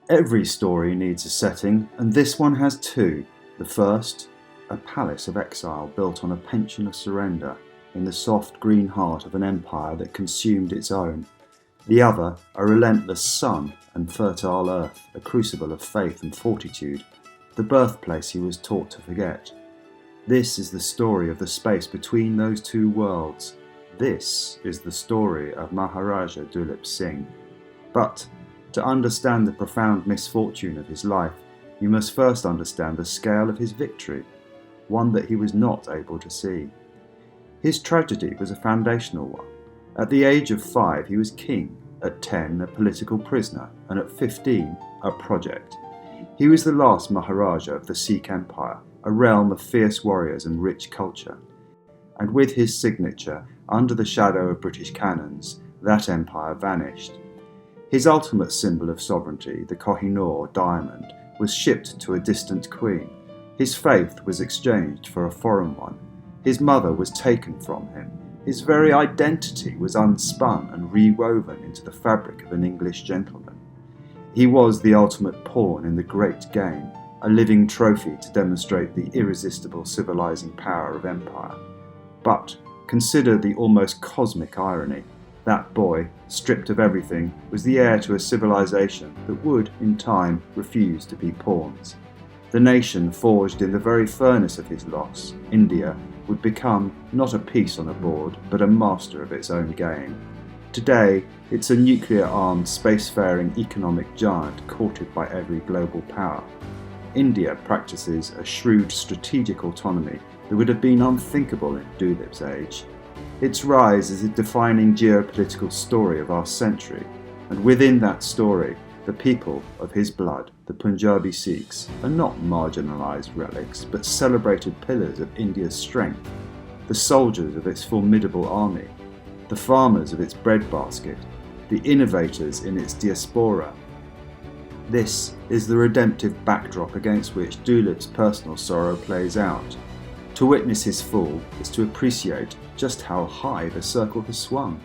Every story needs a setting, and this one has two. The first, a palace of exile built on a pension of surrender in the soft green heart of an empire that consumed its own. The other, a relentless sun and fertile earth, a crucible of faith and fortitude, the birthplace he was taught to forget. This is the story of the space between those two worlds. This is the story of Maharaja Duleep Singh. But to understand the profound misfortune of his life, you must first understand the scale of his victory, one that he was not able to see. His tragedy was a foundational one. At the age of 5, he was king, at 10, a political prisoner, and at 15, a project. He was the last Maharaja of the Sikh Empire, a realm of fierce warriors and rich culture. And with his signature, under the shadow of British cannons, that empire vanished. His ultimate symbol of sovereignty, the Kohinoor diamond, was shipped to a distant queen. His faith was exchanged for a foreign one. His mother was taken from him. His very identity was unspun and rewoven into the fabric of an English gentleman. He was the ultimate pawn in the great game, a living trophy to demonstrate the irresistible civilizing power of empire. But consider the almost cosmic irony. That boy, stripped of everything, was the heir to a civilization that would, in time, refuse to be pawns. The nation forged in the very furnace of his loss, India, would become not a piece on a board, but a master of its own game. Today, it's a nuclear-armed, spacefaring economic giant courted by every global power. India practices a shrewd strategic autonomy that would have been unthinkable in Duleep's age. Its rise is a defining geopolitical story of our century, and within that story, the people of his blood, the Punjabi Sikhs, are not marginalised relics, but celebrated pillars of India's strength, the soldiers of its formidable army, the farmers of its breadbasket, the innovators in its diaspora. This is the redemptive backdrop against which Duleep's personal sorrow plays out. To witness his fall is to appreciate just how high the circle has swung.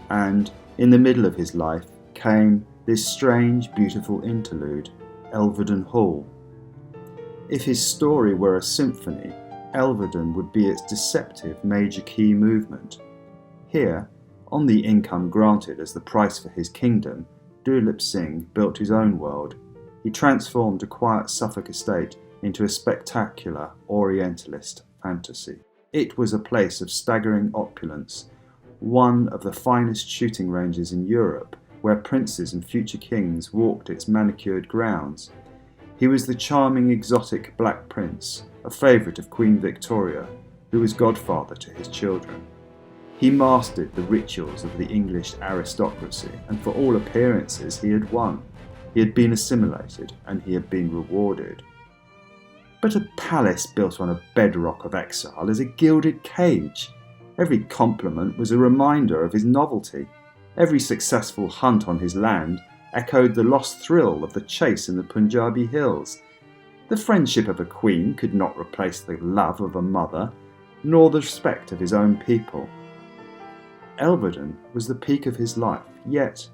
And, in the middle of his life, came this strange, beautiful interlude, Elverdon Hall. If his story were a symphony, Elverdon would be its deceptive major key movement. Here, on the income granted as the price for his kingdom, Duleep Singh built his own world. He transformed a quiet Suffolk estate into a spectacular Orientalist fantasy. It was a place of staggering opulence, one of the finest shooting ranges in Europe, where princes and future kings walked its manicured grounds. He was the charming exotic Black Prince, a favourite of Queen Victoria, who was godfather to his children. He mastered the rituals of the English aristocracy, and for all appearances he had won. He had been assimilated, and he had been rewarded. But a palace built on a bedrock of exile is a gilded cage. Every compliment was a reminder of his novelty. Every successful hunt on his land echoed the lost thrill of the chase in the Punjabi hills. The friendship of a queen could not replace the love of a mother, nor the respect of his own people. Elverdon was the peak of his life, yet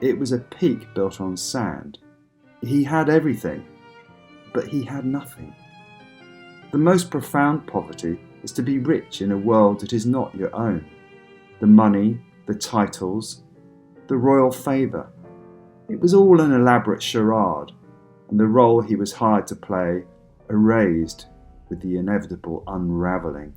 it was a peak built on sand. He had everything, but he had nothing. The most profound poverty is to be rich in a world that is not your own. The money, the titles, the royal favour. It was all an elaborate charade, and the role he was hired to play erased with the inevitable unravelling.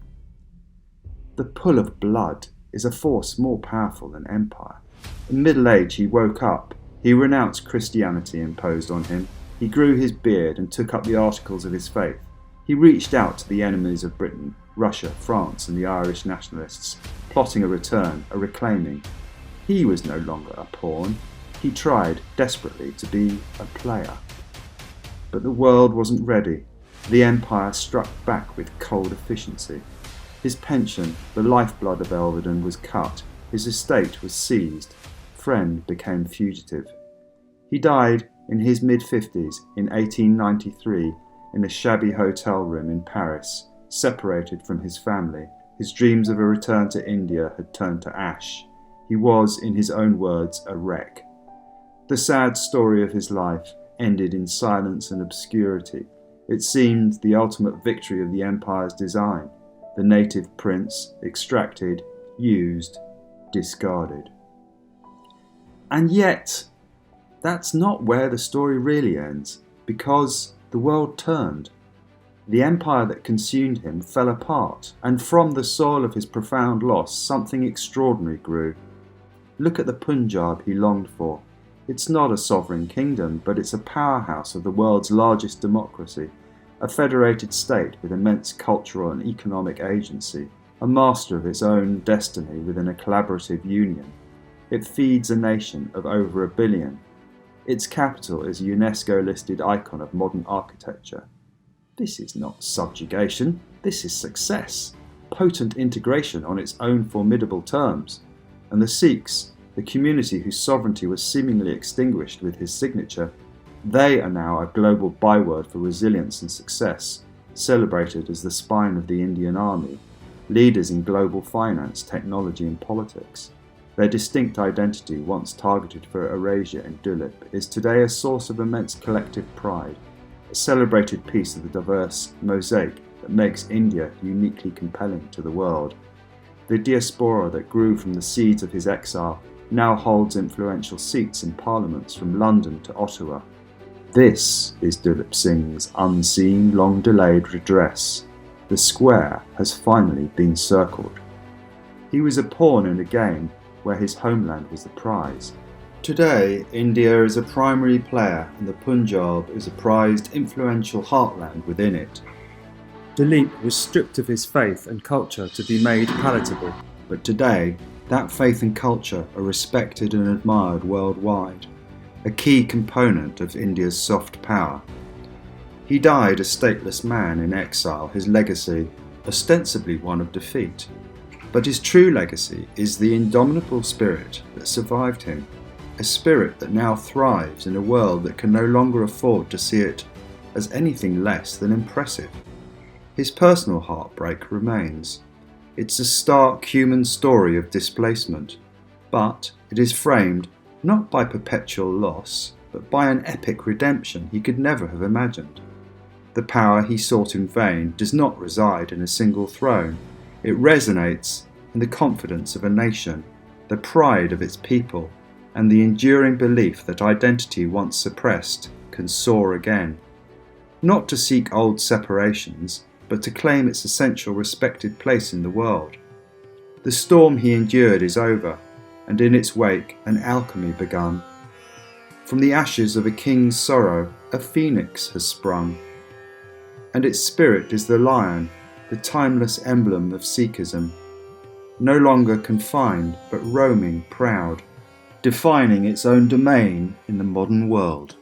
The pull of blood is a force more powerful than empire. In middle age he woke up. He renounced Christianity imposed on him. He grew his beard and took up the articles of his faith. He reached out to the enemies of Britain, Russia, France and the Irish nationalists, plotting a return, a reclaiming. He was no longer a pawn. He tried desperately to be a player. But the world wasn't ready. The empire struck back with cold efficiency. His pension, the lifeblood of Elverdon, was cut. His estate was seized. Friend became fugitive. He died in his mid-50s in 1893 in a shabby hotel room in Paris, separated from his family. His dreams of a return to India had turned to ash. He was, in his own words, a wreck. The sad story of his life ended in silence and obscurity. It seemed the ultimate victory of the empire's design. The native prince extracted, used, discarded. And yet, that's not where the story really ends, because the world turned. The empire that consumed him fell apart, and from the soil of his profound loss, something extraordinary grew. Look at the Punjab he longed for. It's not a sovereign kingdom, but it's a powerhouse of the world's largest democracy, a federated state with immense cultural and economic agency, a master of its own destiny within a collaborative union. It feeds a nation of over 1 billion. Its capital is a UNESCO-listed icon of modern architecture. This is not subjugation, this is success, potent integration on its own formidable terms. And the Sikhs, the community whose sovereignty was seemingly extinguished with his signature, they are now a global byword for resilience and success, celebrated as the spine of the Indian army, leaders in global finance, technology and politics. Their distinct identity, once targeted for erasure in Duleep, is today a source of immense collective pride, a celebrated piece of the diverse mosaic that makes India uniquely compelling to the world. The diaspora that grew from the seeds of his exile now holds influential seats in parliaments from London to Ottawa. This is Duleep Singh's unseen, long-delayed redress. The square has finally been circled. He was a pawn in a game where his homeland was the prize. Today, India is a primary player and the Punjab is a prized, influential heartland within it. Duleep was stripped of his faith and culture to be made palatable, but today, that faith and culture are respected and admired worldwide, a key component of India's soft power. He died a stateless man in exile, his legacy ostensibly one of defeat. But his true legacy is the indomitable spirit that survived him, a spirit that now thrives in a world that can no longer afford to see it as anything less than impressive. His personal heartbreak remains. It's a stark human story of displacement, but it is framed not by perpetual loss, but by an epic redemption he could never have imagined. The power he sought in vain does not reside in a single throne. It resonates in the confidence of a nation, the pride of its people, and the enduring belief that identity once suppressed can soar again. Not to seek old separations, but to claim its essential respected place in the world. The storm he endured is over, and in its wake an alchemy begun. From the ashes of a king's sorrow, a phoenix has sprung, and its spirit is the lion, the timeless emblem of Sikhism, no longer confined but roaming proud, defining its own domain in the modern world.